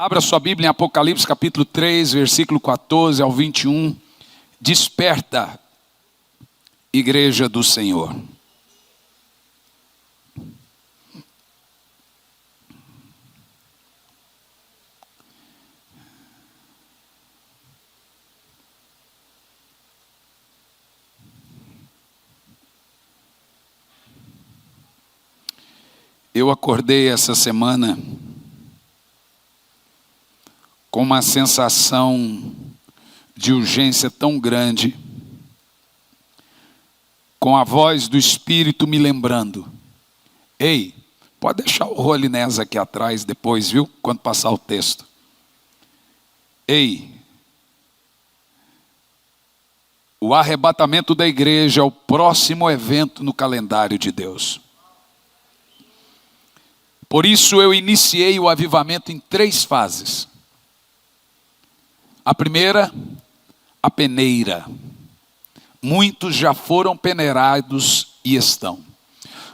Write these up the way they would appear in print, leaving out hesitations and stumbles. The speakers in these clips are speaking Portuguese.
Abra sua Bíblia em Apocalipse capítulo 3, versículo 14 ao 21. Desperta, igreja do Senhor. Eu acordei essa semana com uma sensação de urgência tão grande, com a voz do Espírito me lembrando: ei, pode deixar o Rolinés aqui atrás depois, viu? Quando passar o texto. Ei, o arrebatamento da igreja é o próximo evento no calendário de Deus. Por isso eu iniciei o avivamento em 3 fases. A primeira, a peneira. Muitos já foram peneirados e estão.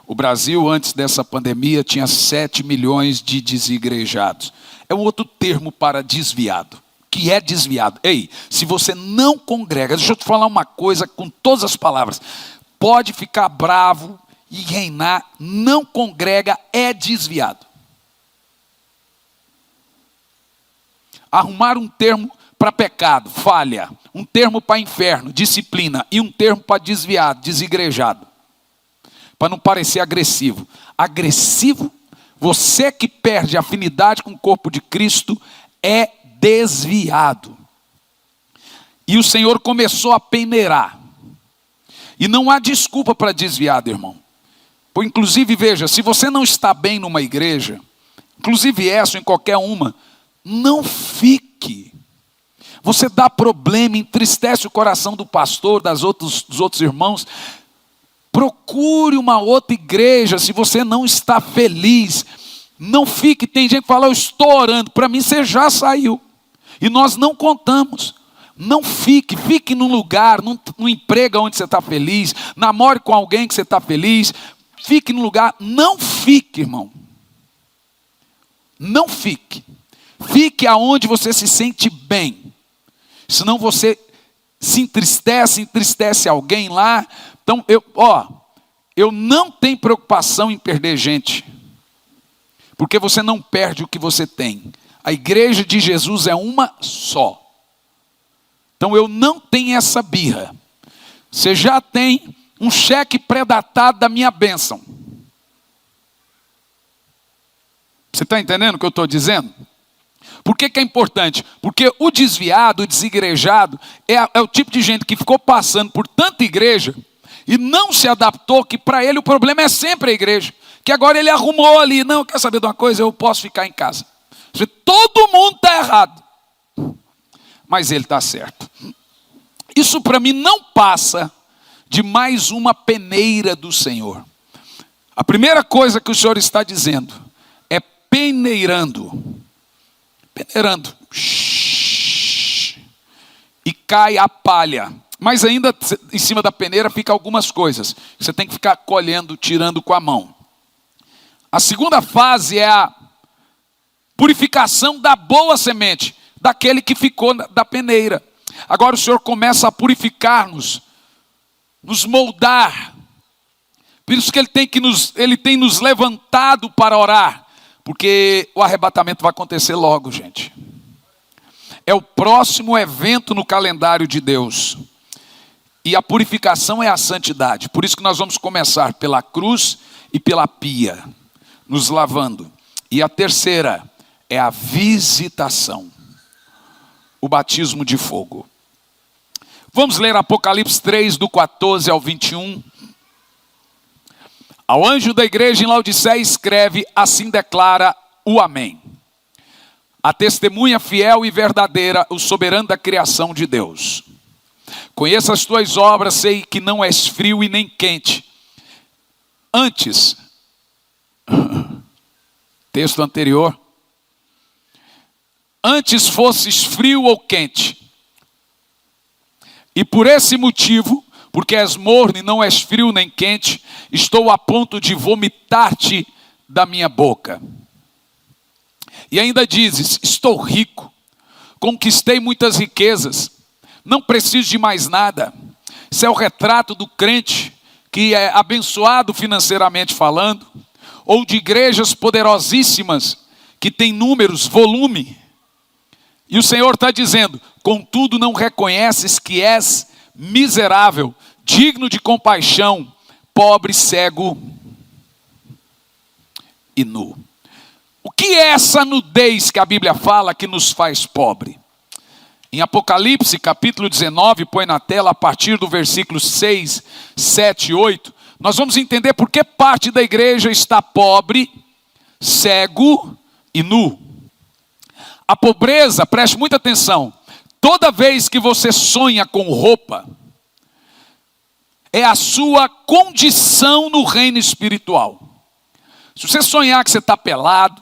O Brasil, antes dessa pandemia, tinha 7 milhões de desigrejados. É um outro termo para desviado. Que é desviado. Ei, se você não congrega, deixa eu te falar uma coisa com todas as palavras. Pode ficar bravo e reinar, não congrega, é desviado. Arrumar um termo para pecado, falha. Um termo para inferno, disciplina. E um termo para desviado, desigrejado. Para não parecer agressivo. Agressivo, você que perde afinidade com o corpo de Cristo, é desviado. E o Senhor começou a peneirar. E não há desculpa para desviado, irmão. Pois, inclusive, veja, se você não está bem numa igreja, inclusive essa ou em qualquer uma, não fique. Você dá problema, entristece o coração do pastor, dos outros irmãos. Procure uma outra igreja se você não está feliz. Não fique. Tem gente que fala: eu estou orando. Para mim você já saiu. E nós não contamos. Não fique. Fique num lugar, num emprego onde você está feliz. Namore com alguém que você está feliz. Fique no lugar, não fique, irmão. Não fique. Fique aonde você se sente bem. Senão você se entristece alguém lá. Então, eu não tenho preocupação em perder gente. Porque você não perde o que você tem. A igreja de Jesus é uma só. Então eu não tenho essa birra. Você já tem um cheque pré-datado da minha bênção. Você está entendendo o que eu estou dizendo? Por que é importante? Porque o desviado, o desigrejado, é o tipo de gente que ficou passando por tanta igreja e não se adaptou, que para ele o problema é sempre a igreja. Que agora ele arrumou ali: não, quer saber de uma coisa? Eu posso ficar em casa. Todo mundo está errado, mas ele está certo. Isso para mim não passa de mais uma peneira do Senhor. A primeira coisa que o Senhor está dizendo é peneirando. Peneirando. E cai a palha. Mas ainda em cima da peneira fica algumas coisas. Você tem que ficar colhendo, tirando com a mão. A segunda fase é a purificação da boa semente, daquele que ficou da peneira. Agora o Senhor começa a purificar-nos, nos moldar. Por isso que Ele tem nos levantado para orar. Porque o arrebatamento vai acontecer logo, gente. É o próximo evento no calendário de Deus. E a purificação é a santidade. Por isso que nós vamos começar pela cruz e pela pia, nos lavando. E a terceira é a visitação. O batismo de fogo. Vamos ler Apocalipse 3, do 14 ao 21. Ao anjo da igreja em Laodiceia escreve: assim declara o Amém. A testemunha fiel e verdadeira, o soberano da criação de Deus. Conheço as tuas obras, sei que não és frio e nem quente. Antes, texto anterior, antes fosses frio ou quente. E por esse motivo, porque és morno e não és frio nem quente, estou a ponto de vomitar-te da minha boca. E ainda dizes: estou rico, conquistei muitas riquezas, não preciso de mais nada. Isso é o retrato do crente que é abençoado financeiramente falando, ou de igrejas poderosíssimas que têm números, volume. E o Senhor está dizendo: contudo não reconheces que és miserável, digno de compaixão, pobre, cego e nu. O que é essa nudez que a Bíblia fala que nos faz pobre? Em Apocalipse capítulo 19, põe na tela a partir do versículo 6, 7 e 8, nós vamos entender por que parte da igreja está pobre, cego e nu. A pobreza, preste muita atenção, toda vez que você sonha com roupa, é a sua condição no reino espiritual. Se você sonhar que você está pelado,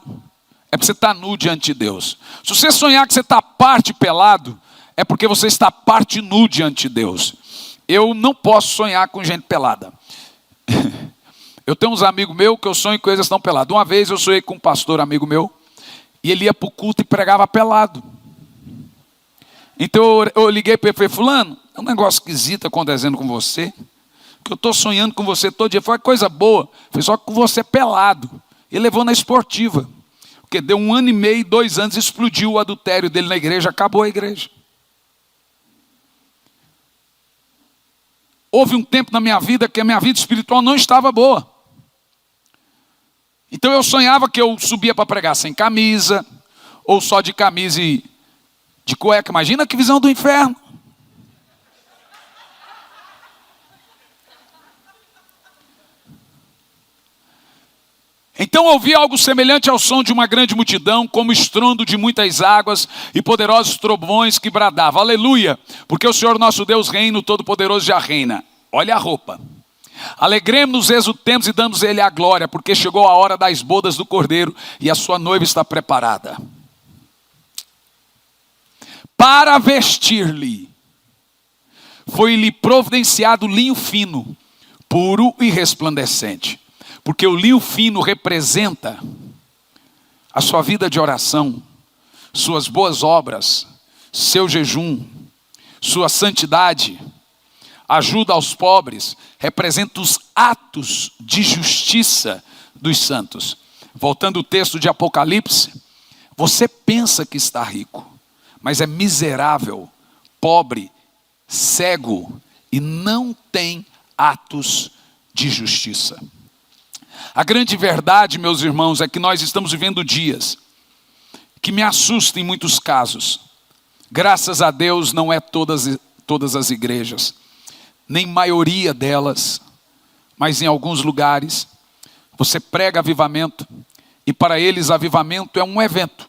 é porque você está nu diante de Deus. Se você sonhar que você está parte pelado, é porque você está parte nu diante de Deus. Eu não posso sonhar com gente pelada. Eu tenho uns amigos meus que eu sonho com eles estão pelados. Uma vez eu sonhei com um pastor amigo meu, e ele ia para o culto e pregava pelado. Então eu liguei para ele e falei: fulano, é um negócio esquisito acontecendo com você, que eu estou sonhando com você todo dia. Foi uma coisa boa, foi só com você pelado. Ele levou na esportiva. Porque deu 1 ano e meio, 2 anos, explodiu o adultério dele na igreja, acabou a igreja. Houve um tempo na minha vida que a minha vida espiritual não estava boa. Então eu sonhava que eu subia para pregar sem camisa, ou só de camisa e de cueca. Imagina que visão do inferno. Então ouvi algo semelhante ao som de uma grande multidão, como estrondo de muitas águas e poderosos trovões que bradavam: aleluia, porque o Senhor nosso Deus reina, o Todo-Poderoso já reina. Olha a roupa. Alegremos-nos, exultemos e damos a Ele a glória, porque chegou a hora das bodas do Cordeiro e a sua noiva está preparada. Para vestir-lhe, foi-lhe providenciado linho fino, puro e resplandecente. Porque o linho fino representa a sua vida de oração, suas boas obras, seu jejum, sua santidade, ajuda aos pobres, representa os atos de justiça dos santos. Voltando ao texto de Apocalipse, você pensa que está rico, mas é miserável, pobre, cego e não tem atos de justiça. A grande verdade, meus irmãos, é que nós estamos vivendo dias que me assustam em muitos casos. Graças a Deus não é todas as igrejas, nem maioria delas, mas em alguns lugares você prega avivamento e para eles avivamento é um evento.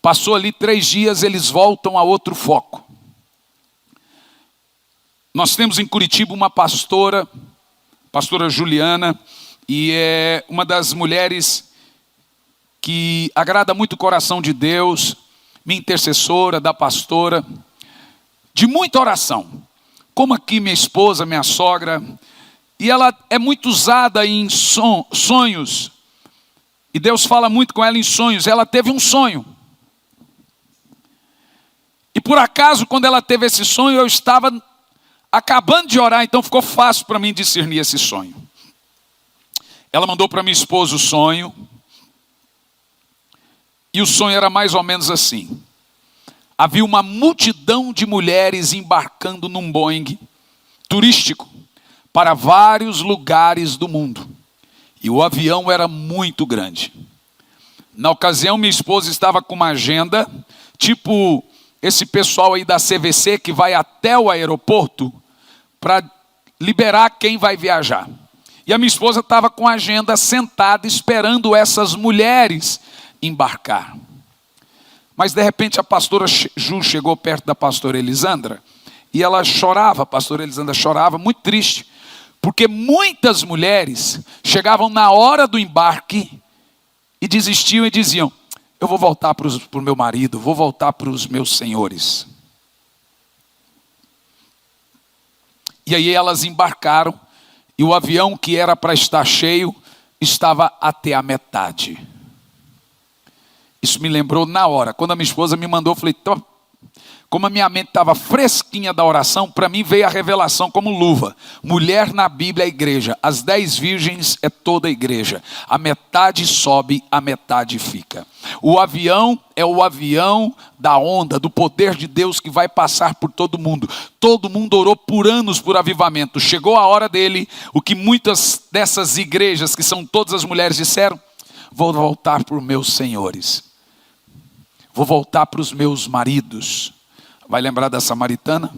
Passou ali 3 dias, eles voltam a outro foco. Nós temos em Curitiba uma pastora Juliana, e é uma das mulheres que agrada muito o coração de Deus, minha intercessora, da pastora, de muita oração. Como aqui minha esposa, minha sogra, e ela é muito usada em sonhos, e Deus fala muito com ela em sonhos. Ela teve um sonho, e por acaso quando ela teve esse sonho, eu estava acabando de orar, então ficou fácil para mim discernir esse sonho. Ela mandou para minha esposa o sonho, e o sonho era mais ou menos assim: havia uma multidão de mulheres embarcando num Boeing turístico para vários lugares do mundo, e o avião era muito grande. Na ocasião minha esposa estava com uma agenda, tipo esse pessoal aí da CVC que vai até o aeroporto para liberar quem vai viajar. E a minha esposa estava com a agenda sentada esperando essas mulheres embarcar. Mas de repente a pastora Ju chegou perto da pastora Elisandra e ela chorava, a pastora Elisandra chorava, muito triste, porque muitas mulheres chegavam na hora do embarque e desistiam e diziam: eu vou voltar para o meu marido, vou voltar para os meus senhores. E aí elas embarcaram, e o avião que era para estar cheio, estava até a metade. Isso me lembrou na hora. Quando a minha esposa me mandou, eu falei, como a minha mente estava fresquinha da oração, para mim veio a revelação como luva. Mulher na Bíblia é a igreja. As 10 virgens é toda a igreja. A metade sobe, a metade fica. O avião é o avião da onda, do poder de Deus que vai passar por todo mundo. Todo mundo orou por anos por avivamento. Chegou a hora dele, o que muitas dessas igrejas, que são todas as mulheres, disseram: vou voltar para os meus senhores. Vou voltar para os meus maridos. Vai lembrar da samaritana?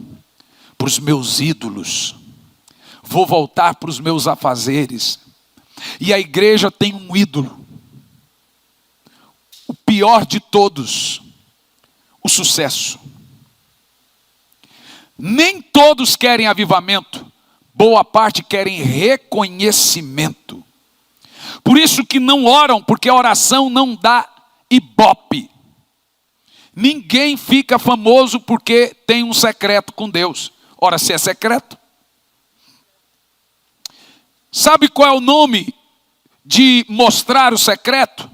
Para os meus ídolos. Vou voltar para os meus afazeres. E a igreja tem um ídolo. O pior de todos. O sucesso. Nem todos querem avivamento. Boa parte querem reconhecimento. Por isso que não oram, porque a oração não dá ibope. Ninguém fica famoso porque tem um secreto com Deus. Ora, se é secreto. Sabe qual é o nome de mostrar o secreto?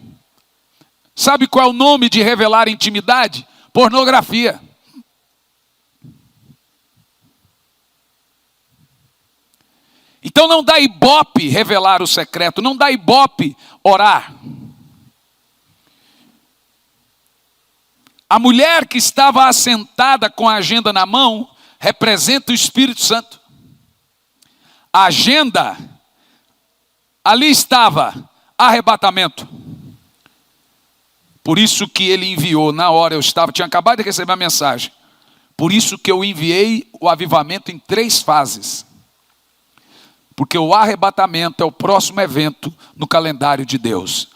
Sabe qual é o nome de revelar intimidade? Pornografia. Então não dá ibope revelar o secreto, não dá ibope orar. A mulher que estava assentada com a agenda na mão representa o Espírito Santo. A agenda, ali estava arrebatamento. Por isso que ele enviou, na hora tinha acabado de receber a mensagem. Por isso que eu enviei o avivamento em 3 fases. Porque o arrebatamento é o próximo evento no calendário de Deus.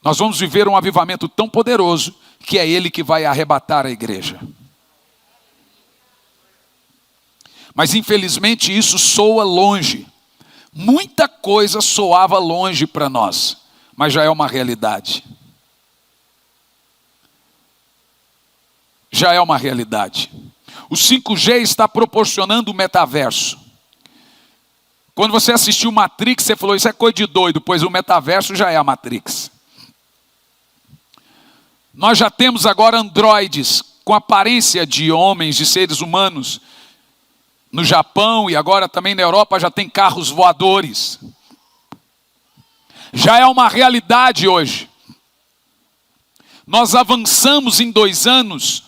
Nós vamos viver um avivamento tão poderoso que é Ele que vai arrebatar a igreja. Mas infelizmente isso soa longe. Muita coisa soava longe para nós, mas já é uma realidade. Já é uma realidade. O 5G está proporcionando o metaverso. Quando você assistiu Matrix, você falou, isso é coisa de doido, pois o metaverso já é a Matrix. Nós já temos agora androides com aparência de homens, de seres humanos. No Japão e agora também na Europa já tem carros voadores. Já é uma realidade hoje. Nós avançamos em 2 anos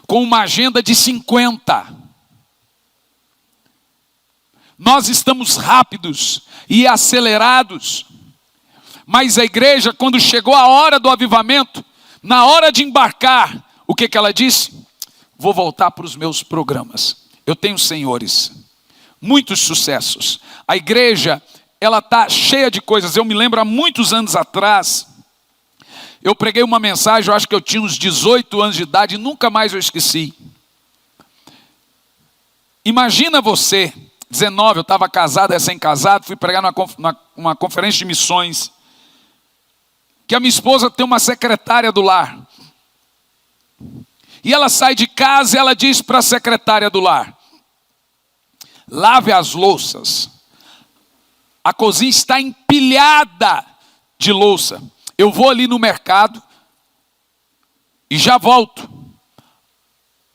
com uma agenda de 50. Nós estamos rápidos e acelerados. Mas a igreja, quando chegou a hora do avivamento, na hora de embarcar, o que ela disse? Vou voltar para os meus programas. Eu tenho senhores, muitos sucessos. A igreja, ela está cheia de coisas. Eu me lembro há muitos anos atrás, eu preguei uma mensagem, eu acho que eu tinha uns 18 anos de idade, e nunca mais eu esqueci. Imagina você, 19, eu estava casado, recém-casado, fui pregar numa conferência de missões, que a minha esposa tem uma secretária do lar. E ela sai de casa e ela diz para a secretária do lar: lave as louças. A cozinha está empilhada de louça. Eu vou ali no mercado e já volto.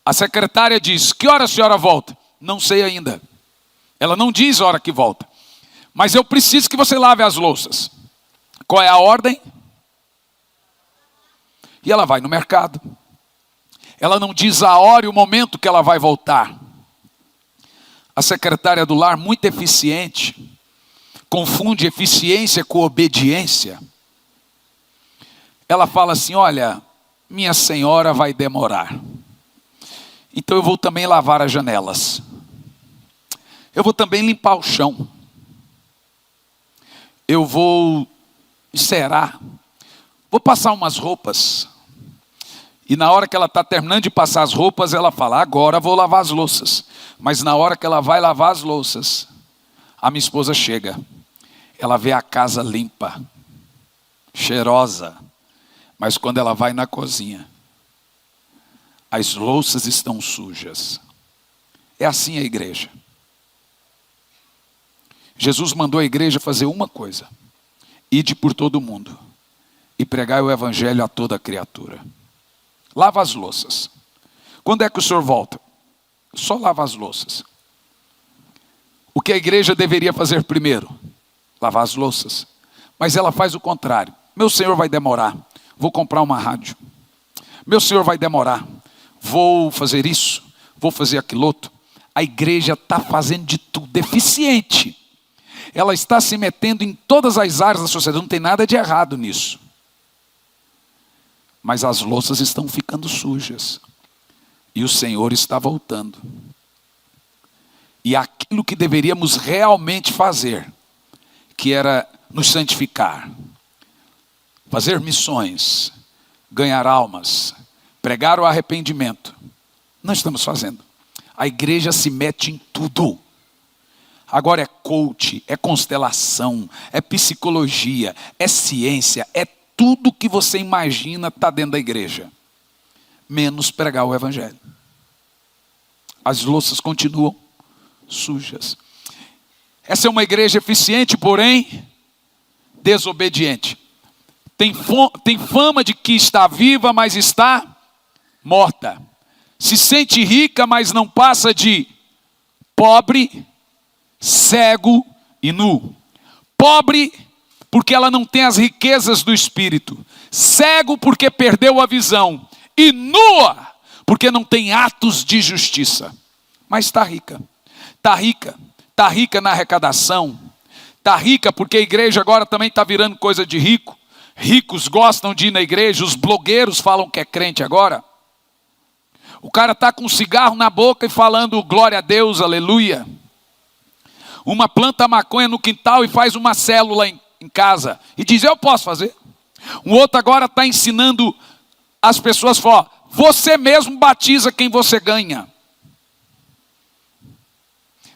A secretária diz: que hora a senhora volta? Não sei ainda. Ela não diz a hora que volta. Mas eu preciso que você lave as louças. Qual é a ordem? E ela vai no mercado. Ela não diz a hora e o momento que ela vai voltar. A secretária do lar, muito eficiente, confunde eficiência com obediência. Ela fala assim: olha, minha senhora vai demorar. Então eu vou também lavar as janelas. Eu vou também limpar o chão. Eu vou encerar. Vou passar umas roupas. E na hora que ela está terminando de passar as roupas, ela fala: agora vou lavar as louças. Mas na hora que ela vai lavar as louças, a minha esposa chega. Ela vê a casa limpa, cheirosa. Mas quando ela vai na cozinha, as louças estão sujas. É assim a igreja. Jesus mandou a igreja fazer uma coisa: ide por todo mundo e pregai o evangelho a toda criatura. Lava as louças. Quando é que o senhor volta? Só lava as louças. O que a igreja deveria fazer primeiro? Lavar as louças. Mas ela faz o contrário. Meu senhor vai demorar, vou comprar uma rádio. Meu senhor vai demorar, vou fazer isso, vou fazer aquilo outro. A igreja está fazendo de tudo, deficiente. Ela está se metendo em todas as áreas da sociedade, não tem nada de errado nisso. Mas as louças estão ficando sujas. E o Senhor está voltando. E aquilo que deveríamos realmente fazer, que era nos santificar, fazer missões, ganhar almas, pregar o arrependimento, não estamos fazendo. A igreja se mete em tudo. Agora é coach, é constelação, é psicologia, é ciência, é tudo que você imagina está dentro da igreja. Menos pregar o evangelho. As louças continuam sujas. Essa é uma igreja eficiente, porém desobediente. Tem fama de que está viva, mas está morta. Se sente rica, mas não passa de pobre, cego e nu. Pobre porque ela não tem as riquezas do espírito. Cego porque perdeu a visão. E nua porque não tem atos de justiça. Mas está rica. Está rica. Está rica na arrecadação. Está rica porque a igreja agora também está virando coisa de rico. Ricos gostam de ir na igreja. Os blogueiros falam que é crente agora. O cara está com um cigarro na boca e falando glória a Deus, aleluia. Uma planta maconha no quintal e faz uma célula em casa. E diz, eu posso fazer. Um outro agora está ensinando as pessoas, fala, você mesmo batiza quem você ganha.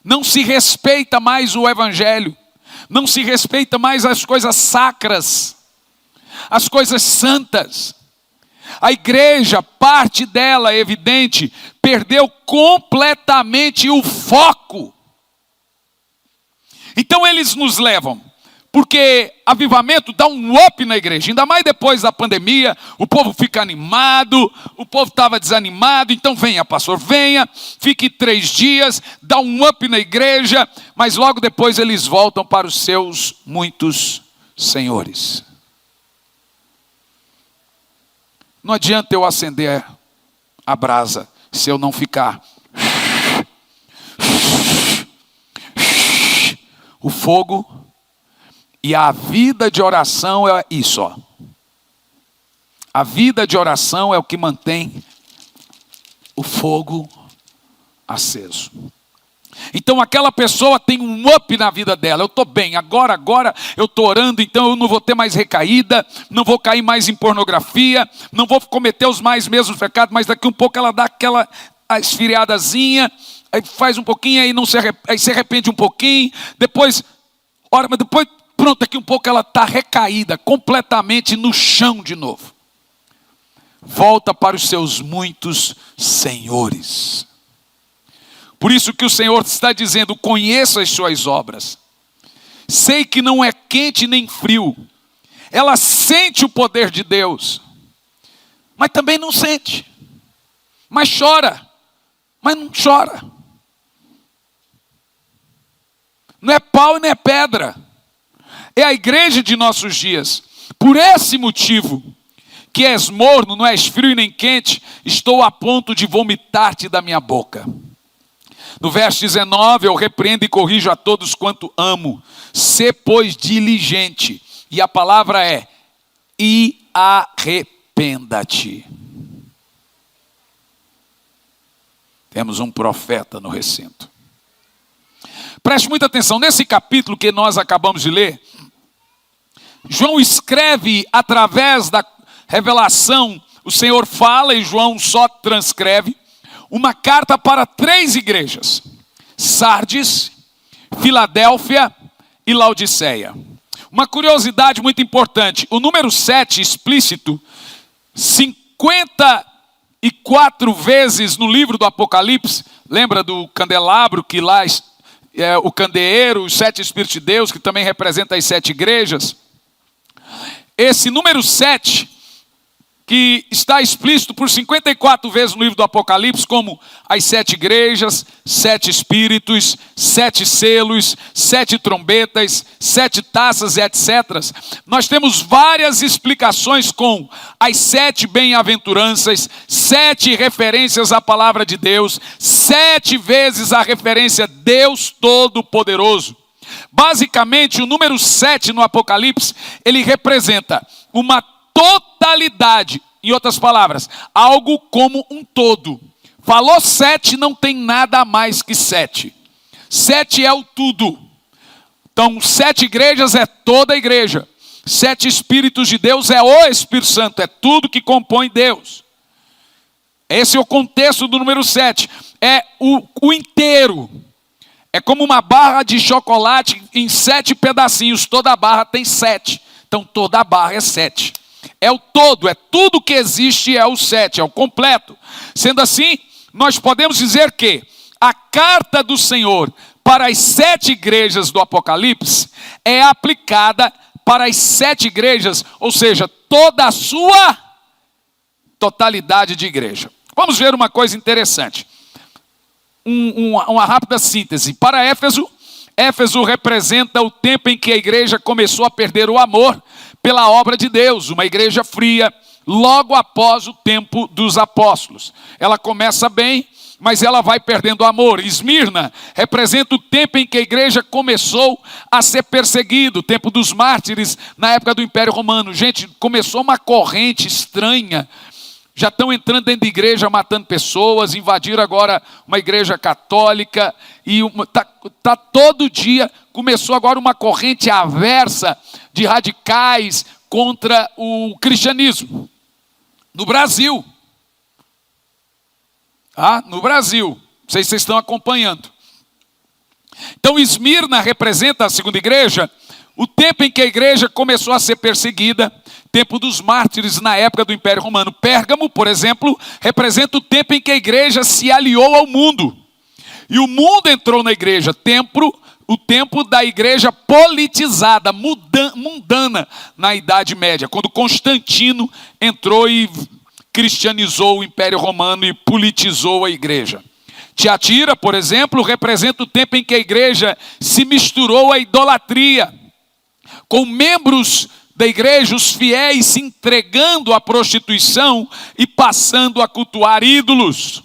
Não se respeita mais o evangelho. Não se respeita mais as coisas sacras. As coisas santas. A igreja, parte dela, é evidente, perdeu completamente o foco. Então eles nos levam, porque avivamento dá um up na igreja, ainda mais depois da pandemia, o povo fica animado, o povo estava desanimado, então venha pastor, venha, fique 3 dias, dá um up na igreja, mas logo depois eles voltam para os seus muitos senhores. Não adianta eu acender a brasa se eu não ficar. O fogo e a vida de oração é isso, ó. A vida de oração é o que mantém o fogo aceso. Então aquela pessoa tem um up na vida dela. Eu estou bem, agora eu estou orando, então eu não vou ter mais recaída, não vou cair mais em pornografia, não vou cometer os mais mesmos pecados, mas daqui um pouco ela dá aquela esfriadazinha, aí faz um pouquinho, aí se arrepende um pouquinho, depois, ora, mas depois, pronto, daqui um pouco ela está recaída, completamente no chão de novo. Volta para os seus muitos senhores. Por isso que o Senhor está dizendo, conheço as suas obras. Sei que não é quente nem frio. Ela sente o poder de Deus. Mas também não sente. Mas chora. Mas não chora. Não é pau e não é pedra. É a igreja de nossos dias. Por esse motivo, que és morno, não és frio nem quente, estou a ponto de vomitar-te da minha boca. No verso 19, eu repreendo e corrijo a todos quanto amo. Sê, pois, diligente. E a palavra é, e arrependa-te. Temos um profeta no recinto. Preste muita atenção, nesse capítulo que nós acabamos de ler, João escreve através da revelação, o Senhor fala e João só transcreve, uma carta para 3 igrejas, Sardes, Filadélfia e Laodiceia. Uma curiosidade muito importante, o número 7 explícito, 54 vezes no livro do Apocalipse, lembra do candelabro que lá é o candeeiro, os 7 Espíritos de Deus, que também representa as 7 igrejas. esse número 7, que está explícito por 54 vezes no livro do Apocalipse, como as 7 igrejas, 7 espíritos, 7 selos, 7 trombetas, 7 taças e etc. Nós temos várias explicações com as 7 bem-aventuranças, 7 referências à palavra de Deus, 7 vezes a referência Deus Todo-Poderoso. Basicamente, o número 7 no Apocalipse, ele representa uma totalidade, em outras palavras, algo como um todo. Falou 7, não tem nada a mais que 7. 7 é o tudo. Então, 7 igrejas é toda a igreja. 7 Espíritos de Deus é o Espírito Santo, é tudo que compõe Deus. Esse é o contexto do número 7. É o inteiro. É como uma barra de chocolate em 7 pedacinhos. Toda a barra tem 7. Então, toda a barra é 7. É o todo, é tudo que existe, é o 7, é o completo. Sendo assim, nós podemos dizer que a carta do Senhor para as 7 igrejas do Apocalipse é aplicada para as 7 igrejas, ou seja, toda a sua totalidade de igreja. Vamos ver uma coisa interessante. Uma rápida síntese. Para Éfeso, Éfeso representa o tempo em que a igreja começou a perder o amor pela obra de Deus, uma igreja fria, logo após o tempo dos apóstolos. Ela começa bem, mas ela vai perdendo o amor. Esmirna representa o tempo em que a igreja começou a ser perseguida, o tempo dos mártires na época do Império Romano. Gente, começou uma corrente estranha. Já estão entrando dentro da igreja, matando pessoas, invadiram agora uma igreja católica, e tá todo dia, começou agora uma corrente aversa de radicais contra o cristianismo. No Brasil. No Brasil. Não sei se vocês estão acompanhando. Então, Esmirna representa a segunda igreja, o tempo em que a igreja começou a ser perseguida, tempo dos mártires na época do Império Romano. Pérgamo, por exemplo, representa o tempo em que a igreja se aliou ao mundo. E o mundo entrou na igreja, o tempo da igreja politizada, mundana na Idade Média, quando Constantino entrou e cristianizou o Império Romano e politizou a igreja. Tiatira, por exemplo, representa o tempo em que a igreja se misturou à idolatria, com membros da igreja, os fiéis se entregando à prostituição e passando a cultuar ídolos.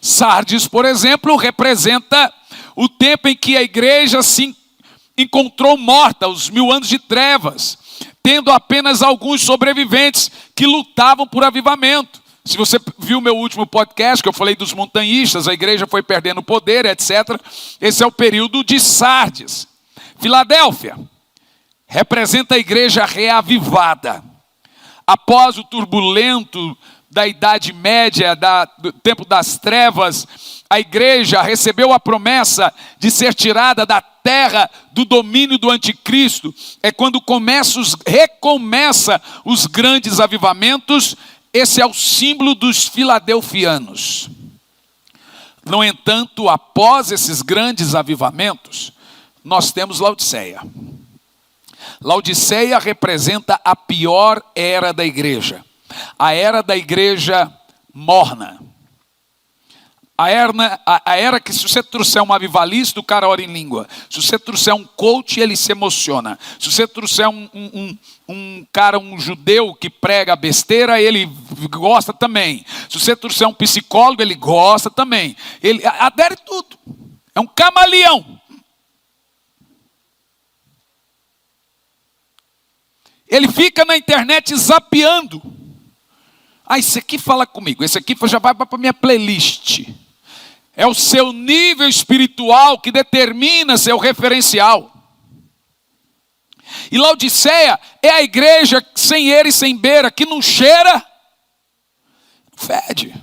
Sardes, por exemplo, representa o tempo em que a igreja se encontrou morta, os 1000 anos de trevas, tendo apenas alguns sobreviventes que lutavam por avivamento. Se você viu meu último podcast, que eu falei dos montanhistas, a igreja foi perdendo poder, etc. Esse é o período de Sardes. Filadélfia representa a igreja reavivada. Após o turbulento da Idade Média, do tempo das trevas, a igreja recebeu a promessa de ser tirada da terra do domínio do anticristo. É quando recomeça os grandes avivamentos. Esse é o símbolo dos filadelfianos. No entanto, após esses grandes avivamentos, nós temos Laodiceia. Laodiceia representa a pior era da igreja. A era da igreja morna. A era que, se você trouxer um avivalista, o cara ora em língua. Se você trouxer um coach, ele se emociona. Se você trouxer um judeu que prega besteira, ele gosta também. Se você trouxer um psicólogo, ele gosta também. Ele adere tudo. É um camaleão. Ele fica na internet zapeando. Esse aqui fala comigo. Esse aqui já vai para a minha playlist. É o seu nível espiritual que determina seu referencial. E Laodiceia é a igreja sem eira e sem beira, que não cheira, fede.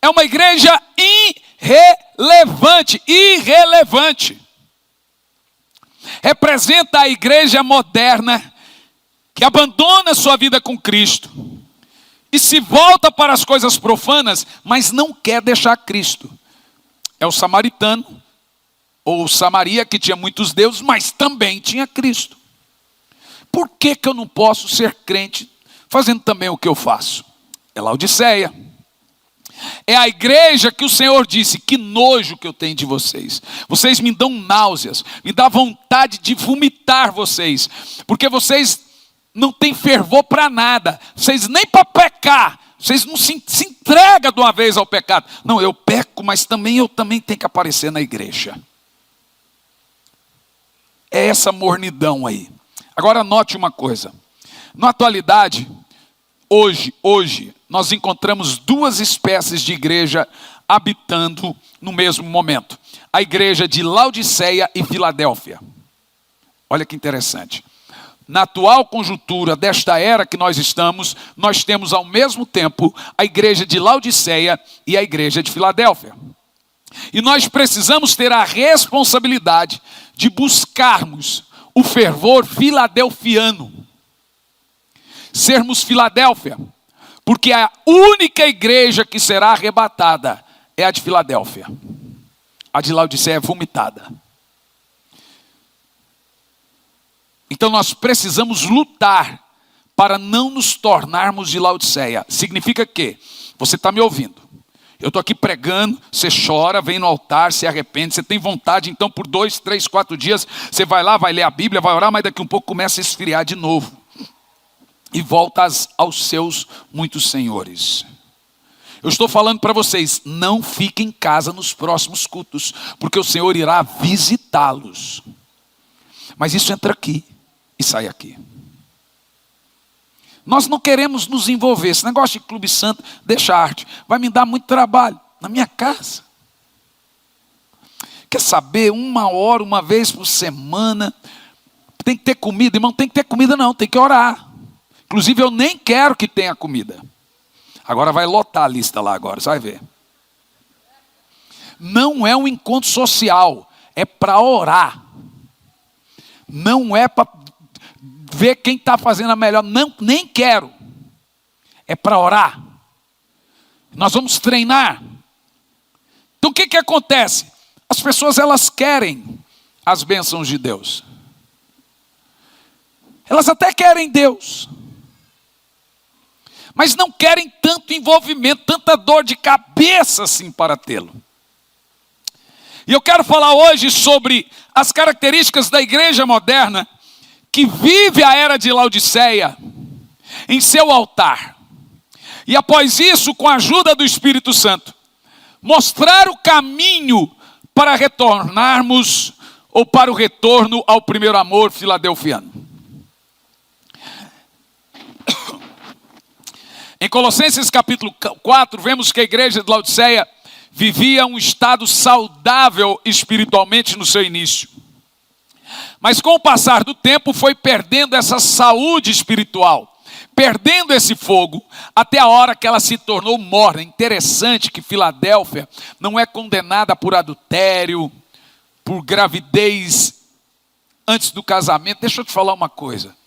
É uma igreja irrelevante. Representa a igreja moderna, que abandona sua vida com Cristo e se volta para as coisas profanas, mas não quer deixar Cristo. É o samaritano, ou Samaria, que tinha muitos deuses, mas também tinha Cristo. Por que eu não posso ser crente fazendo também o que eu faço? É Laodiceia. É a igreja que o Senhor disse: que nojo que eu tenho de vocês. Vocês me dão náuseas, me dá vontade de vomitar vocês, porque vocês não têm fervor para nada, vocês nem para pecar, vocês não se entregam de uma vez ao pecado. Não, eu peco, mas eu também tenho que aparecer na igreja. É essa mornidão aí. Agora note uma coisa. Na atualidade, hoje, nós encontramos duas espécies de igreja habitando no mesmo momento. A igreja de Laodiceia e Filadélfia. Olha que interessante. Na atual conjuntura desta era que nós estamos, nós temos ao mesmo tempo a igreja de Laodiceia e a igreja de Filadélfia. E nós precisamos ter a responsabilidade de buscarmos o fervor filadelfiano. Sermos Filadélfia. Porque a única igreja que será arrebatada é a de Filadélfia. A de Laodiceia é vomitada. Então nós precisamos lutar para não nos tornarmos de Laodiceia. Significa que você está me ouvindo. Eu estou aqui pregando, você chora, vem no altar, se arrepende, você tem vontade, então por 2, 3, 4 dias, você vai lá, vai ler a Bíblia, vai orar, mas daqui a um pouco começa a esfriar de novo. E volta aos seus muitos senhores. Eu estou falando para vocês, não fiquem em casa nos próximos cultos, porque o Senhor irá visitá-los. Mas isso entra aqui e sai aqui. Nós não queremos nos envolver. Esse negócio de clube santo, deixa a arte. Vai me dar muito trabalho na minha casa. Quer saber? 1 hora, uma vez por semana. Tem que ter comida. Irmão, tem que ter comida não, tem que orar. Inclusive eu nem quero que tenha comida. Agora vai lotar a lista lá agora, você vai ver. Não é um encontro social, é para orar. Não é para ver quem está fazendo a melhor, não, nem quero. É para orar. Nós vamos treinar. Então o que acontece? As pessoas elas querem as bênçãos de Deus. Elas até querem Deus. Mas não querem tanto envolvimento, tanta dor de cabeça assim para tê-lo. E eu quero falar hoje sobre as características da igreja moderna que vive a era de Laodiceia em seu altar. E após isso, com a ajuda do Espírito Santo, mostrar o caminho para retornarmos ou para o retorno ao primeiro amor filadelfiano. Em Colossenses capítulo 4, vemos que a igreja de Laodiceia vivia um estado saudável espiritualmente no seu início. Mas com o passar do tempo foi perdendo essa saúde espiritual, perdendo esse fogo, até a hora que ela se tornou morna. Interessante que Filadélfia não é condenada por adultério, por gravidez antes do casamento. Deixa eu te falar uma coisa.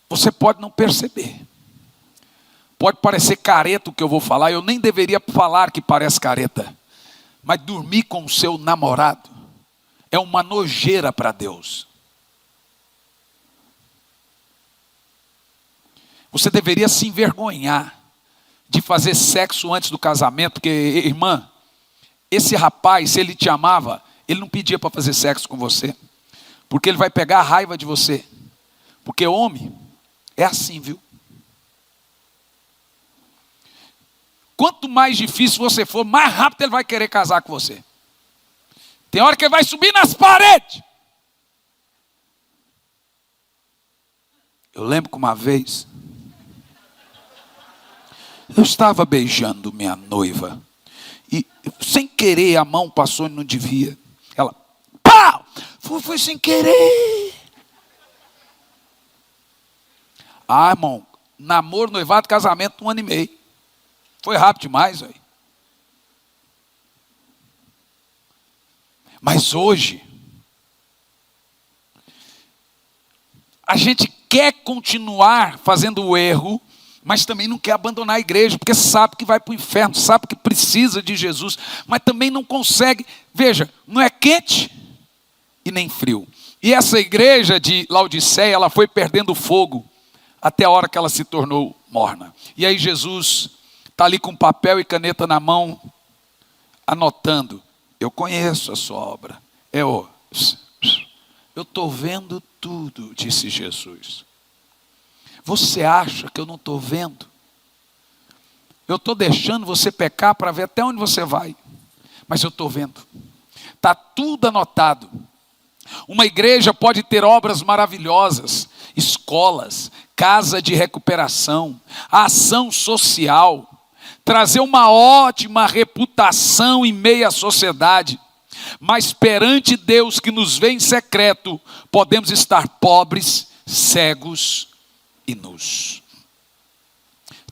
Você pode não perceber. Pode parecer careta o que eu vou falar. Eu nem deveria falar que parece careta. Mas dormir com o seu namorado é uma nojeira para Deus. Você deveria se envergonhar de fazer sexo antes do casamento. Porque, irmã, esse rapaz, se ele te amava, ele não pedia para fazer sexo com você. Porque ele vai pegar a raiva de você. Porque homem é assim, viu? Quanto mais difícil você for, mais rápido ele vai querer casar com você. Tem hora que ele vai subir nas paredes. Eu lembro que uma vez eu estava beijando minha noiva e sem querer a mão passou e não devia. Ela, pau! Foi sem querer. Ah, irmão, namoro, noivado, casamento, 1 ano e meio. Foi rápido demais, velho. Mas hoje, a gente quer continuar fazendo o erro, mas também não quer abandonar a igreja, porque sabe que vai para o inferno, sabe que precisa de Jesus, mas também não consegue. Veja, não é quente, e nem frio. E essa igreja de Laodiceia, ela foi perdendo fogo até a hora que ela se tornou morna. E aí Jesus está ali com papel e caneta na mão, anotando. Eu conheço a sua obra. Eu estou vendo tudo, disse Jesus. Você acha que eu não estou vendo? Eu estou deixando você pecar para ver até onde você vai. Mas eu estou vendo. Está tudo anotado. Uma igreja pode ter obras maravilhosas, escolas, casa de recuperação, ação social, trazer uma ótima reputação em meio à sociedade, mas perante Deus que nos vê em secreto, podemos estar pobres, cegos e nus.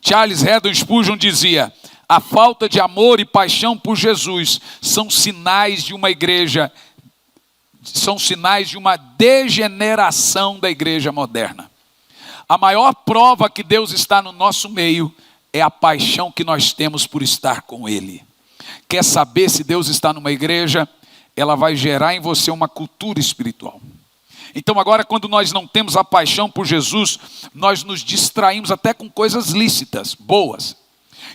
Charles Haddon Spurgeon dizia: a falta de amor e paixão por Jesus são sinais de uma igreja, são sinais de uma degeneração da igreja moderna. A maior prova que Deus está no nosso meio é a paixão que nós temos por estar com Ele. Quer saber se Deus está numa igreja? Ela vai gerar em você uma cultura espiritual. Então agora, quando nós não temos a paixão por Jesus, nós nos distraímos até com coisas lícitas, boas.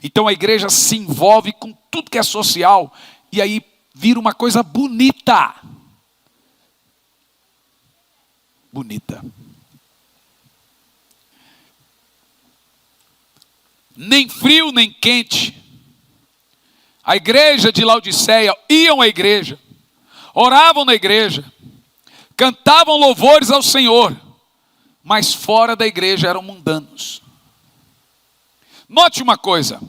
Então a igreja se envolve com tudo que é social, e aí vira uma coisa bonita. Bonita. Nem frio, nem quente. A igreja de Laodiceia iam à igreja, oravam na igreja, cantavam louvores ao Senhor, mas fora da igreja eram mundanos. Note uma coisa: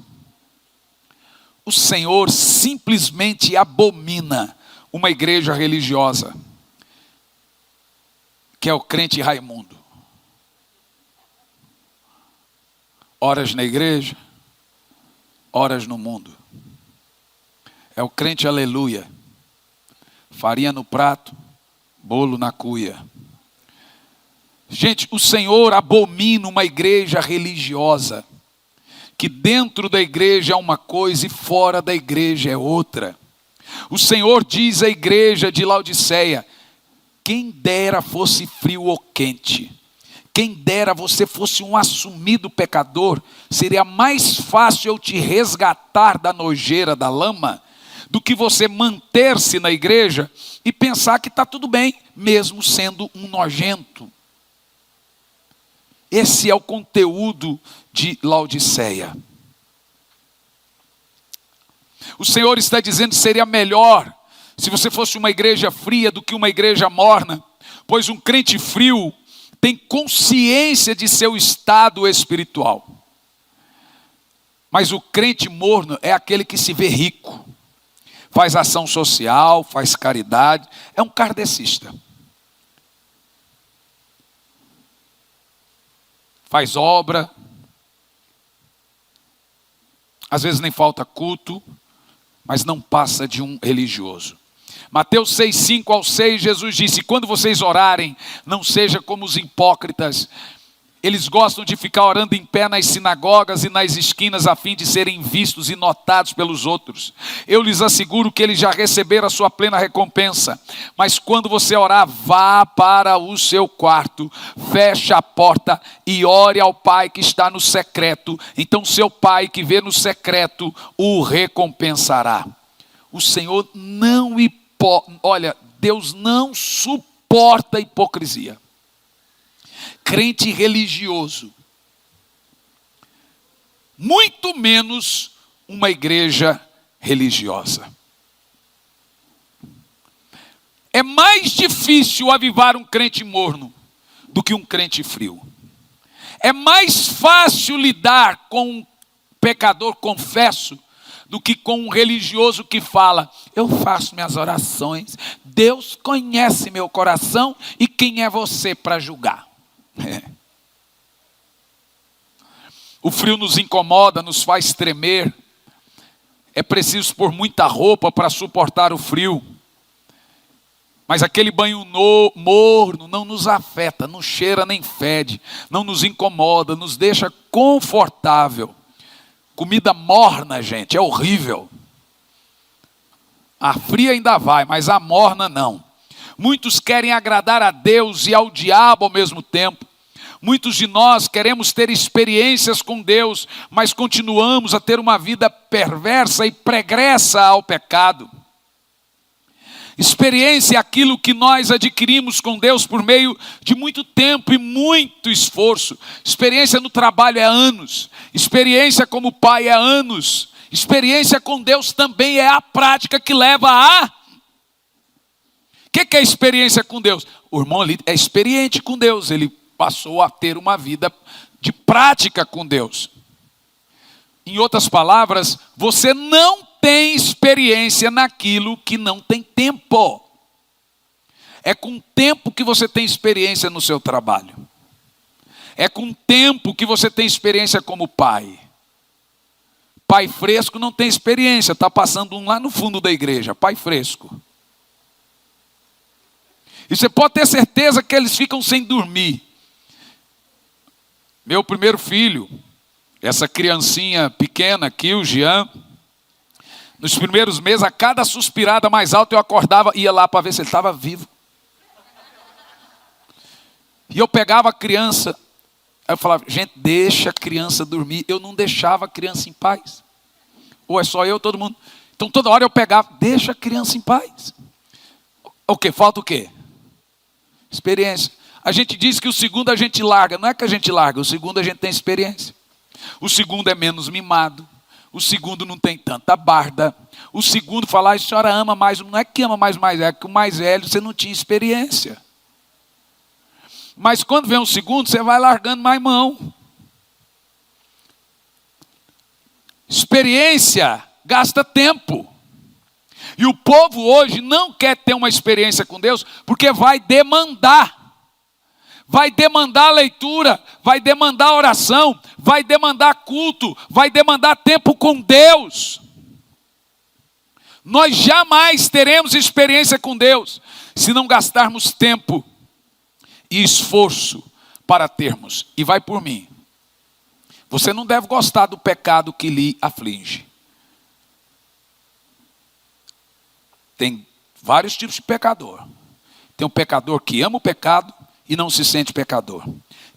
o Senhor simplesmente abomina uma igreja religiosa, que é o crente Raimundo. Horas na igreja, horas no mundo. É o crente aleluia. Farinha no prato, bolo na cuia. Gente, o Senhor abomina uma igreja religiosa, que dentro da igreja é uma coisa e fora da igreja é outra. O Senhor diz à igreja de Laodiceia: quem dera fosse frio ou quente. Quem dera você fosse um assumido pecador, seria mais fácil eu te resgatar da nojeira, da lama, do que você manter-se na igreja e pensar que está tudo bem, mesmo sendo um nojento. Esse é o conteúdo de Laodiceia. O Senhor está dizendo que seria melhor se você fosse uma igreja fria do que uma igreja morna, pois um crente frio tem consciência de seu estado espiritual. Mas o crente morno é aquele que se vê rico, faz ação social, faz caridade, é um kardecista. Faz obra, às vezes nem falta culto, mas não passa de um religioso. Mateus 6, 5 ao 6, Jesus disse: quando vocês orarem, não seja como os hipócritas. Eles gostam de ficar orando em pé nas sinagogas e nas esquinas, a fim de serem vistos e notados pelos outros. Eu lhes asseguro que eles já receberam a sua plena recompensa. Mas quando você orar, vá para o seu quarto, feche a porta e ore ao Pai que está no secreto. Então seu Pai que vê no secreto o recompensará. O Senhor não olha, Deus não suporta a hipocrisia. Crente religioso, muito menos uma igreja religiosa. É mais difícil avivar um crente morno do que um crente frio. É mais fácil lidar com um pecador confesso do que com um religioso que fala: eu faço minhas orações, Deus conhece meu coração, e quem é você para julgar? O frio nos incomoda, nos faz tremer. É preciso pôr muita roupa para suportar o frio. Mas aquele banho morno não nos afeta, não cheira nem fede, não nos incomoda, nos deixa confortável. Comida morna, gente, é horrível. A fria ainda vai, mas a morna não. Muitos querem agradar a Deus e ao diabo ao mesmo tempo. Muitos de nós queremos ter experiências com Deus, mas continuamos a ter uma vida perversa e pregressa ao pecado. Experiência é aquilo que nós adquirimos com Deus por meio de muito tempo e muito esforço. Experiência no trabalho é anos. Experiência como pai é anos. Experiência com Deus também é a prática que leva a... O que é experiência com Deus? O irmão ali é experiente com Deus. Ele passou a ter uma vida de prática com Deus. Em outras palavras, você não tem experiência naquilo que não tem tempo. É com tempo que você tem experiência no seu trabalho. É com tempo que você tem experiência como pai. Pai fresco não tem experiência, está passando um lá no fundo da igreja, pai fresco. E você pode ter certeza que eles ficam sem dormir. Meu primeiro filho, essa criancinha pequena aqui, o Jean, nos primeiros meses, a cada suspirada mais alta eu acordava, ia lá para ver se ele estava vivo. E eu pegava a criança, aí eu falava, gente, deixa a criança dormir. Eu não deixava a criança em paz. Ou é só eu, todo mundo. Então toda hora eu pegava, deixa a criança em paz. O quê? Falta o quê? Experiência. A gente diz que o segundo a gente larga. Não é que a gente larga, o segundo a gente tem experiência. O segundo é menos mimado. O segundo não tem tanta barda. O segundo fala, a senhora ama mais. Não é que ama mais, é que o mais velho você não tinha experiência. Mas quando vem um segundo, você vai largando mais mão. Experiência gasta tempo. E o povo hoje não quer ter uma experiência com Deus, porque vai demandar. Vai demandar leitura, vai demandar oração, vai demandar culto, vai demandar tempo com Deus. Nós jamais teremos experiência com Deus se não gastarmos tempo e esforço para termos. E vai por mim. Você não deve gostar do pecado que lhe aflige. Tem vários tipos de pecador. Tem um pecador que ama o pecado e não se sente pecador.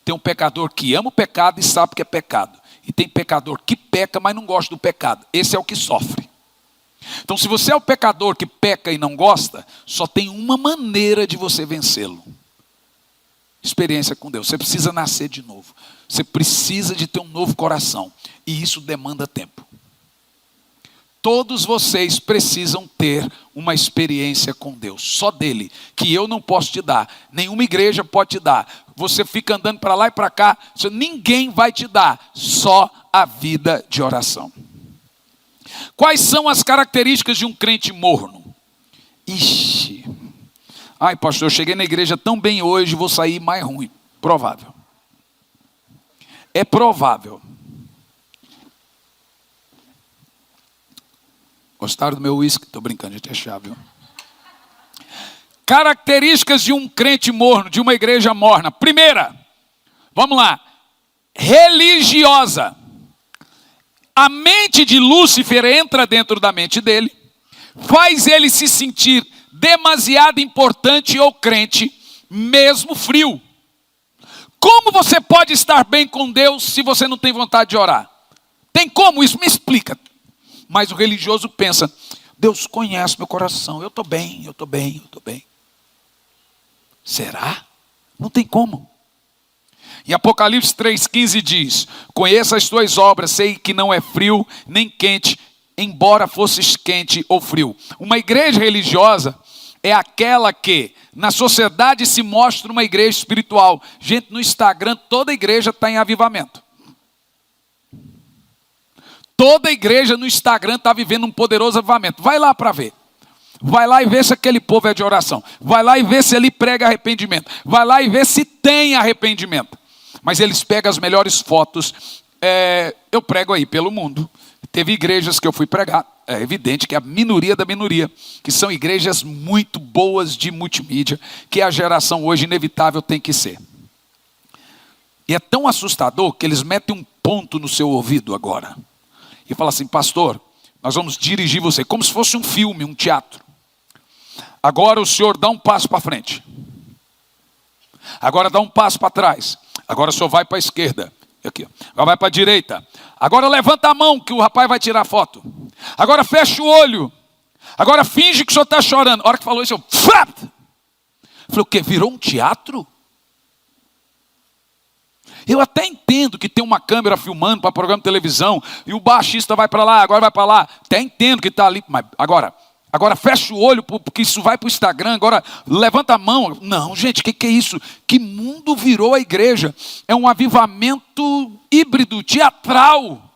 Tem um pecador que ama o pecado e sabe que é pecado. E tem pecador que peca, mas não gosta do pecado. Esse é o que sofre. Então, se você é o pecador que peca e não gosta, só tem uma maneira de você vencê-lo. Experiência com Deus. Você precisa nascer de novo. Você precisa de ter um novo coração. E isso demanda tempo. Todos vocês precisam ter uma experiência com Deus, só dele, que eu não posso te dar, nenhuma igreja pode te dar. Você fica andando para lá e para cá, ninguém vai te dar, só a vida de oração. Quais são as características de um crente morno? Ixi, ai pastor, eu cheguei na igreja tão bem hoje, vou sair mais ruim. Provável. É provável. Gostaram do meu uísque? Estou brincando, gente, é chave. Características de um crente morno, de uma igreja morna. Primeira, vamos lá. Religiosa. A mente de Lúcifer entra dentro da mente dele, faz ele se sentir demasiado importante ou crente, mesmo frio. Como você pode estar bem com Deus se você não tem vontade de orar? Tem como isso? Me explica. Mas o religioso pensa, Deus conhece meu coração, eu estou bem, eu estou bem, eu estou bem. Será? Não tem como. Em Apocalipse 3,15 diz, conheça as tuas obras, sei que não é frio nem quente, embora fosses quente ou frio. Uma igreja religiosa é aquela que na sociedade se mostra uma igreja espiritual. Gente, no Instagram toda igreja está em avivamento. Toda igreja no Instagram está vivendo um poderoso avivamento. Vai lá para ver. Vai lá e vê se aquele povo é de oração. Vai lá e vê se ele prega arrependimento. Vai lá e vê se tem arrependimento. Mas eles pegam as melhores fotos. Eu prego aí pelo mundo. Teve igrejas que eu fui pregar. É evidente que a minoria da minoria. Que são igrejas muito boas de multimídia. Que a geração hoje inevitável tem que ser. E é tão assustador que eles metem um ponto no seu ouvido agora. E fala assim, pastor, nós vamos dirigir você, como se fosse um filme, um teatro. Agora o senhor dá um passo para frente. Agora dá um passo para trás. Agora o senhor vai para a esquerda. Aqui. Agora vai para a direita. Agora levanta a mão que o rapaz vai tirar foto. Agora fecha o olho. Agora finge que o senhor está chorando. A hora que falou isso, eu falei, o quê? Virou um teatro? Eu até entendo que tem uma câmera filmando para programa de televisão e o baixista vai para lá, agora vai para lá. Até entendo que está ali, mas agora fecha o olho porque isso vai para o Instagram, agora levanta a mão. Não, gente, o que é isso? Que mundo virou a igreja? É um avivamento híbrido, teatral.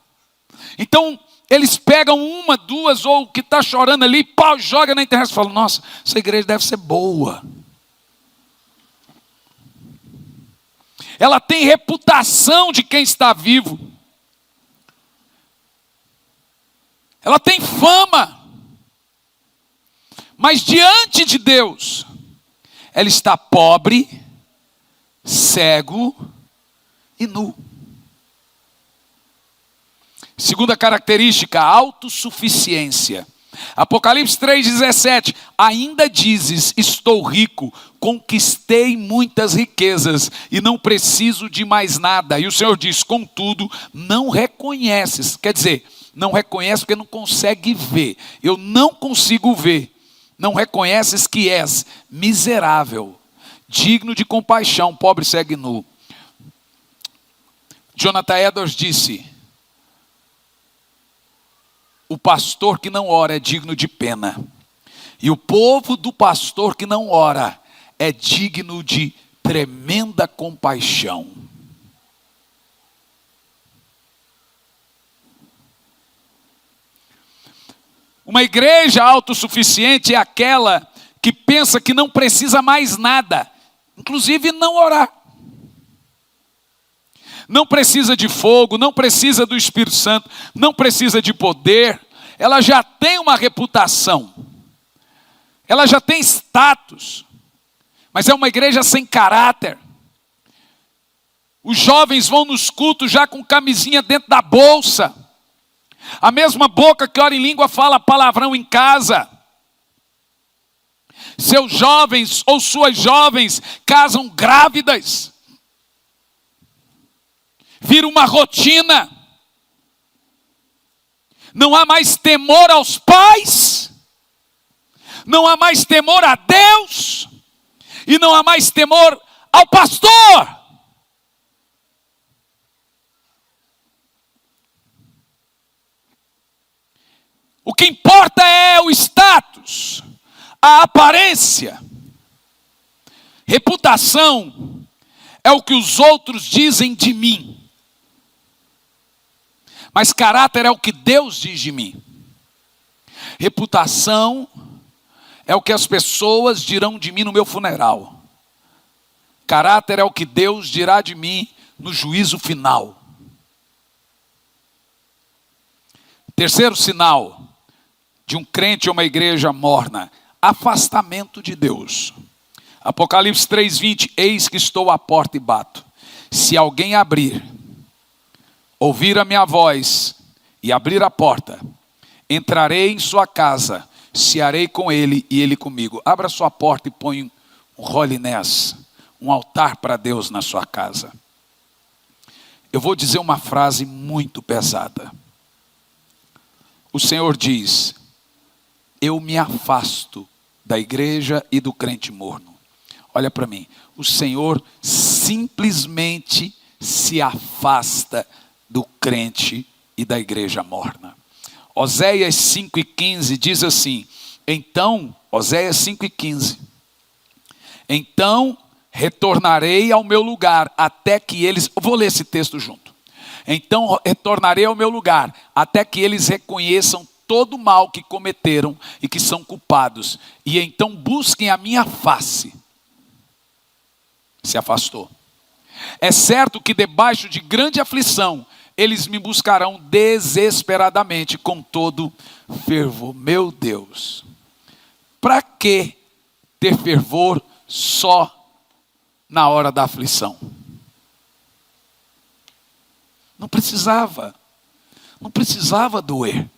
Então, eles pegam uma, duas, ou o que está chorando ali, pau, joga na internet e falam, nossa, essa igreja deve ser boa. Ela tem reputação de quem está vivo. Ela tem fama. Mas diante de Deus, ela está pobre, cego e nu. Segunda característica, autossuficiência. Apocalipse 3,17, ainda dizes, estou rico, conquistei muitas riquezas e não preciso de mais nada. E o Senhor diz, contudo, não reconheces. Quer dizer, não reconhece porque não consegue ver. Eu não consigo ver. Não reconheces que és miserável, digno de compaixão, pobre, cego e nu. Jonathan Edwards disse, o pastor que não ora é digno de pena. E o povo do pastor que não ora é digno de tremenda compaixão. Uma igreja autossuficiente é aquela que pensa que não precisa mais nada, inclusive não orar. Não precisa de fogo, não precisa do Espírito Santo, não precisa de poder. Ela já tem uma reputação, ela já tem status, mas é uma igreja sem caráter. Os jovens vão nos cultos já com camisinha dentro da bolsa. A mesma boca que ora em língua fala palavrão em casa. Seus jovens ou suas jovens casam grávidas. Vira uma rotina. Não há mais temor aos pais. Não há mais temor a Deus. E não há mais temor ao pastor. O que importa é o status, a aparência. Reputação é o que os outros dizem de mim. Mas caráter é o que Deus diz de mim. Reputação é o que as pessoas dirão de mim no meu funeral. Caráter é o que Deus dirá de mim no juízo final. Terceiro sinal de um crente ou uma igreja morna: afastamento de Deus. Apocalipse 3:20, eis que estou à porta e bato. Se alguém abrir, ouvir a minha voz e abrir a porta, entrarei em sua casa, cearei com ele e ele comigo. Abra sua porta e põe um holiness, um altar para Deus na sua casa. Eu vou dizer uma frase muito pesada. O Senhor diz, eu me afasto da igreja e do crente morno. Olha para mim, o Senhor simplesmente se afasta do crente e da igreja morna. Oséias 5:15 diz assim, então, Oséias 5:15, então retornarei ao meu lugar até que eles, eu vou ler esse texto junto. Então retornarei ao meu lugar até que eles reconheçam todo o mal que cometeram e que são culpados, e então busquem a minha face. Se afastou. É certo que debaixo de grande aflição, eles me buscarão desesperadamente com todo fervor. Meu Deus, para que ter fervor só na hora da aflição? Não precisava doer.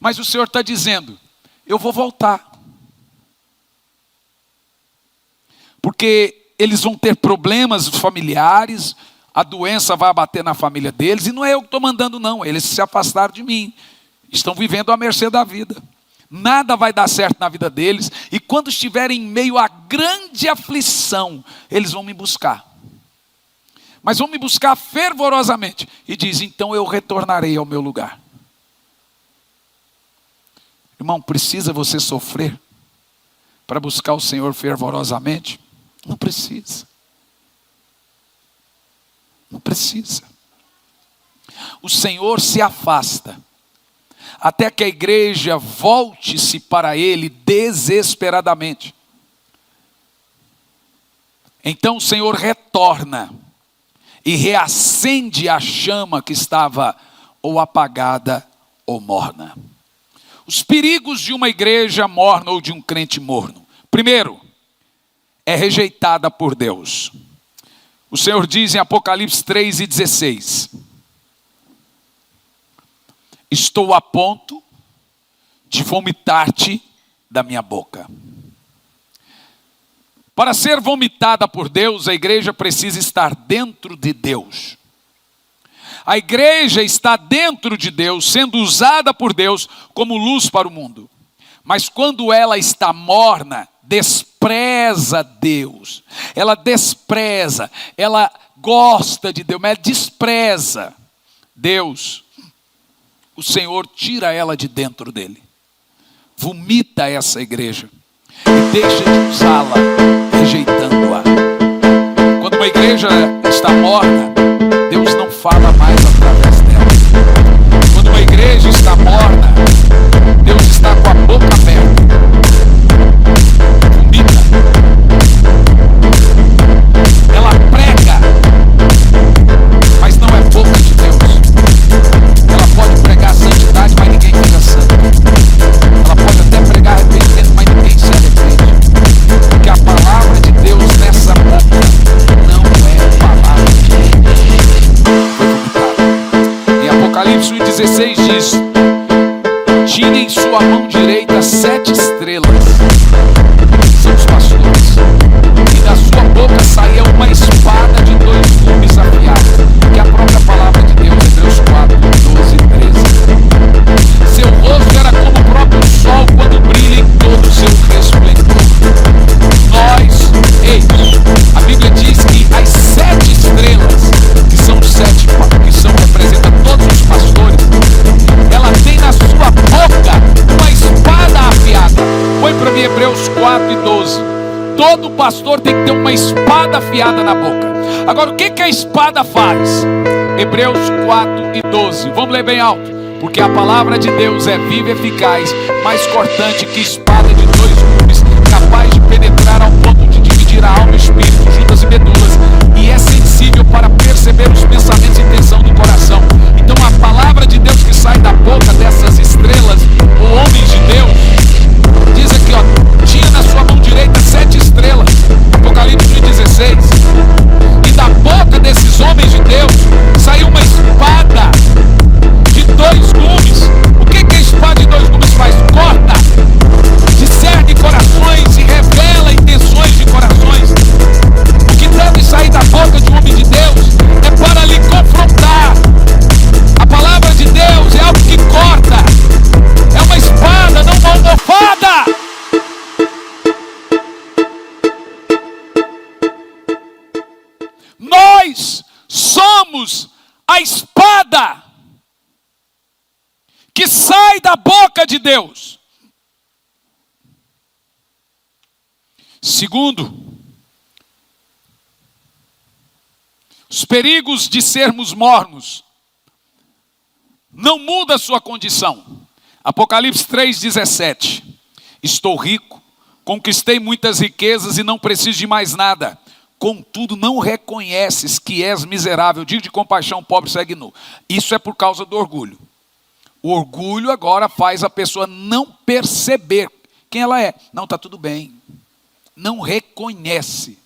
Mas o Senhor está dizendo, eu vou voltar. Porque eles vão ter problemas familiares, a doença vai abater na família deles, e não é eu que estou mandando não, eles se afastaram de mim, estão vivendo à mercê da vida. Nada vai dar certo na vida deles, e quando estiverem em meio a grande aflição, eles vão me buscar. Mas vão me buscar fervorosamente, e diz, então eu retornarei ao meu lugar. Irmão, precisa você sofrer para buscar o Senhor fervorosamente? Não precisa. Não precisa. O Senhor se afasta até que a igreja volte-se para Ele desesperadamente. Então o Senhor retorna e reacende a chama que estava ou apagada ou morna. Os perigos de uma igreja morna ou de um crente morno. Primeiro, é rejeitada por Deus. O Senhor diz em Apocalipse 3:16. Estou a ponto de vomitar-te da minha boca. Para ser vomitada por Deus, a igreja precisa estar dentro de Deus. A igreja está dentro de Deus, sendo usada por Deus como luz para o mundo. Mas quando ela está morna, despreza Deus. Ela despreza, ela gosta de Deus, mas ela despreza Deus. O Senhor tira ela de dentro dele. Vomita essa igreja e deixa de usá-la, rejeitando-a. Quando uma igreja está morna, Deus não fala mais através dela. Quando uma igreja está morna, Deus está com a boca aberta. Vomita. Ela prega, mas não é boca de Deus. Ela pode pregar santidade, mas ninguém fica santo. Ela pode até pregar arrependimento, mas ninguém se arrepende. Porque a palavra de Deus nessa boca não é palavra de Deus. Em Apocalipse 1:16 diz: tinha em sua mão direita 7 estrelas. São os pastores. E da sua boca saía uma espada de 2 gumes afiada, que é a própria palavra de Deus, Hebreus 4:12-13. Seu rosto era como o próprio sol quando brilha em todo o seu resplendor. Nós, a Bíblia diz que as 7 estrelas, que são 7, que são, representam todos os pastores, ela tem na sua boca uma espada afiada. Põe para mim Hebreus 4:12. Todo pastor tem que ter uma espada afiada na boca. Agora, o que a espada faz? Hebreus 4:12. Vamos ler bem alto. Porque a palavra de Deus é viva e eficaz, mais cortante que espada de 2 gumes, capaz de penetrar ao ponto de dividir a alma e o espírito, juntas e medulas, e é sensível para perceber os pensamentos e intenção do coração. Então a palavra de Deus que sai da boca dessas estrelas, ou homens de Deus, diz aqui, ó, tinha na sua mão direita 7 estrelas, Apocalipse 1:16, e da boca desses homens de Deus saiu uma espada de 2 gumes. O que a espada de 2 gumes faz? Corta, discerne corações e revela intenções de corações. O que deve sair da boca de um homem de Deus é para lhe confrontar. A palavra de Deus é algo que corta, é uma espada, não uma almofada. Nós somos a espada que sai da boca de Deus. Segundo, os perigos de sermos mornos. Não muda a sua condição. Apocalipse 3:17. Estou rico, conquistei muitas riquezas e não preciso de mais nada. Contudo, não reconheces que és miserável, digno de compaixão, pobre, segue nu. Isso é por causa do orgulho. O orgulho agora faz a pessoa não perceber quem ela é. Não, está tudo bem. Não reconhece.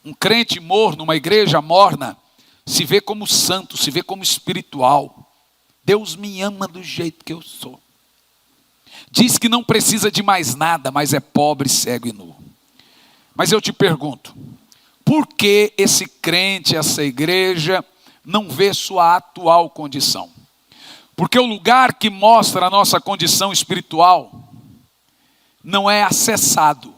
Um crente morno, uma igreja morna, se vê como santo, se vê como espiritual. Deus me ama do jeito que eu sou. Diz que não precisa de mais nada, mas é pobre, cego e nu. Mas eu te pergunto, por que esse crente, essa igreja, não vê sua atual condição? Porque o lugar que mostra a nossa condição espiritual não é acessado.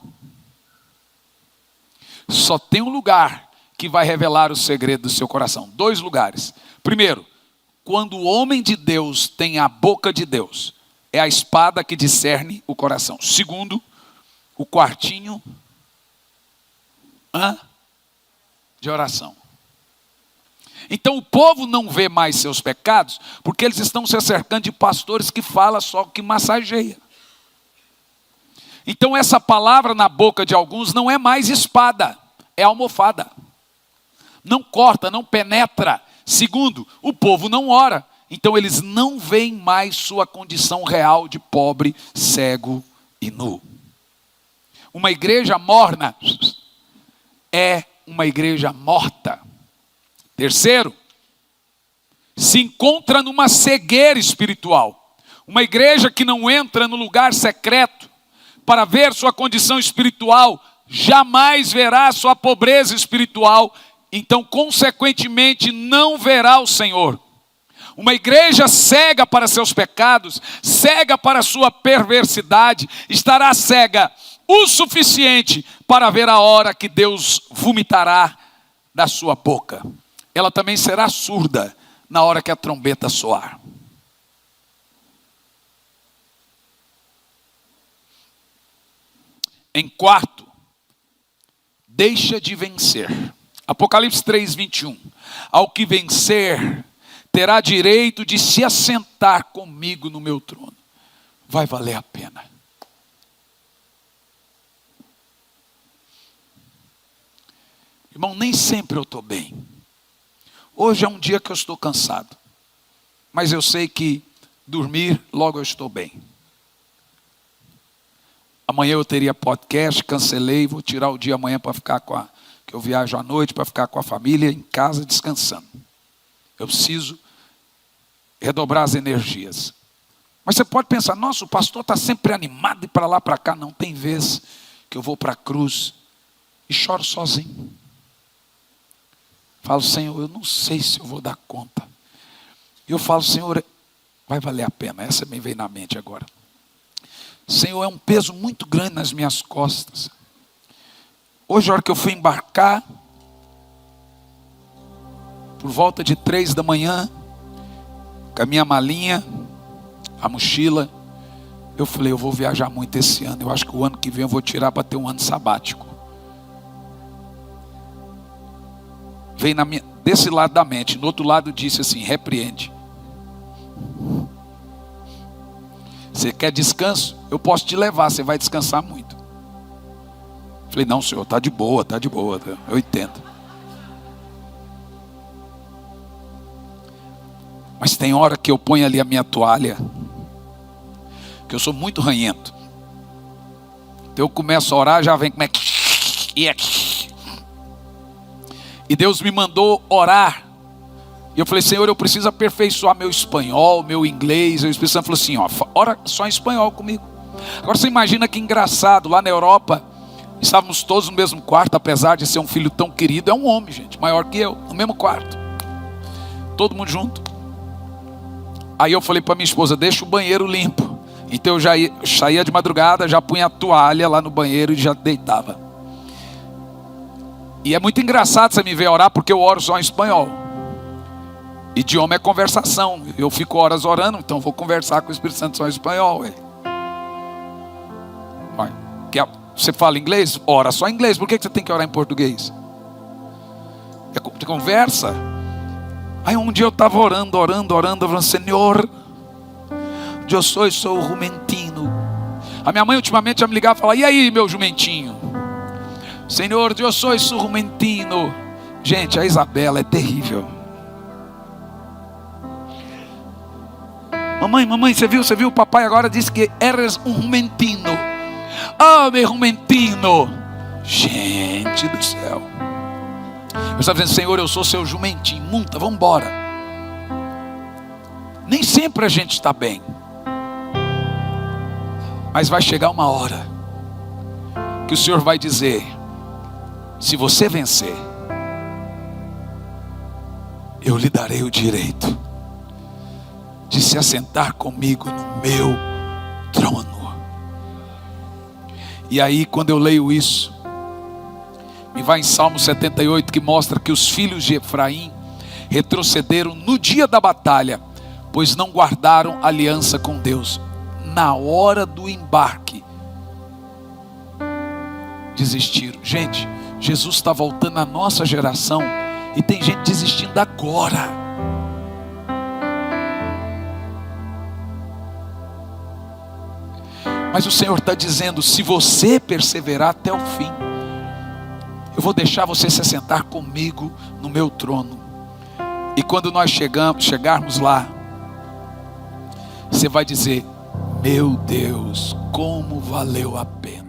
Só tem um lugar que vai revelar o segredo do seu coração. 2 lugares. Primeiro, quando o homem de Deus tem a boca de Deus, é a espada que discerne o coração. Segundo, o quartinho de oração. Então o povo não vê mais seus pecados, porque eles estão se acercando de pastores que falam só que massageia. Então essa palavra na boca de alguns não é mais espada, é almofada. Não corta, não penetra. Segundo, o povo não ora. Então eles não veem mais sua condição real de pobre, cego e nu. Uma igreja morna é uma igreja morta. Terceiro, se encontra numa cegueira espiritual. Uma igreja que não entra no lugar secreto para ver sua condição espiritual, jamais verá sua pobreza espiritual, então consequentemente não verá o Senhor. Uma igreja cega para seus pecados, cega para sua perversidade, estará cega o suficiente para ver a hora que Deus vomitará da sua boca. Ela também será surda na hora que a trombeta soar. Em quarto, deixa de vencer. Apocalipse 3:21. Ao que vencer, terá direito de se assentar comigo no meu trono. Vai valer a pena. Irmão, nem sempre eu estou bem. Hoje é um dia que eu estou cansado. Mas eu sei que dormir, logo eu estou bem. Amanhã eu teria podcast, cancelei, vou tirar o dia amanhã para ficar que eu viajo à noite, para ficar com a família em casa descansando. Eu preciso redobrar as energias. Mas você pode pensar, nossa, o pastor está sempre animado e para lá, para cá. Não, tem vezes que eu vou para a cruz e choro sozinho. Falo, Senhor, eu não sei se eu vou dar conta. E eu falo, Senhor, vai valer a pena. Essa me veio na mente agora. Senhor, é um peso muito grande nas minhas costas. Hoje, a hora que eu fui embarcar, por volta de 3 da manhã, com a minha malinha, a mochila, eu falei, eu vou viajar muito esse ano. Eu acho que o ano que vem eu vou tirar para ter um ano sabático. Veio desse lado da mente. No outro lado disse assim, repreende. Você quer descanso? Eu posso te levar, você vai descansar muito. Falei, não senhor, está de boa, eu entendo. Mas tem hora que eu ponho ali a minha toalha, que eu sou muito ranhento. Então eu começo a orar, já vem como é que... E Deus me mandou orar. E eu falei, Senhor, eu preciso aperfeiçoar meu espanhol, meu inglês. O Espírito Santo falou assim, ora só em espanhol comigo. Agora você imagina que engraçado, lá na Europa, estávamos todos no mesmo quarto, apesar de ser um filho tão querido, é um homem, gente, maior que eu, no mesmo quarto. Todo mundo junto. Aí eu falei para minha esposa, deixa o banheiro limpo. Então eu já saía de madrugada, já punha a toalha lá no banheiro e já deitava. E é muito engraçado você me ver orar, porque eu oro só em espanhol. Idioma é conversação. Eu fico horas orando, então vou conversar com o Espírito Santo só em espanhol. Você fala inglês? Ora só em inglês. Por que você tem que orar em português? É de conversa. Aí um dia eu estava orando, falando, Senhor, eu sou jumentino. A minha mãe ultimamente já me ligava e falava, e aí meu jumentinho? Senhor, eu sou jumentino. Gente, a Isabela é terrível. Mamãe, você viu? O papai agora disse que eres um jumentino. Ah, meu jumentino. Gente do céu. Eu estava dizendo, Senhor, eu sou seu jumentinho. Munta, vamos embora. Nem sempre a gente está bem. Mas vai chegar uma hora que o Senhor vai dizer: se você vencer, eu lhe darei o direito de se assentar comigo no meu trono. E aí, quando eu leio isso, me vai em Salmo 78, que mostra que os filhos de Efraim retrocederam no dia da batalha, pois não guardaram aliança com Deus. Na hora do embarque, desistiram. Gente, Jesus está voltando à nossa geração e tem gente desistindo agora. Mas o Senhor está dizendo: se você perseverar até o fim, eu vou deixar você se assentar comigo no meu trono. E quando nós chegarmos lá, você vai dizer: meu Deus, como valeu a pena.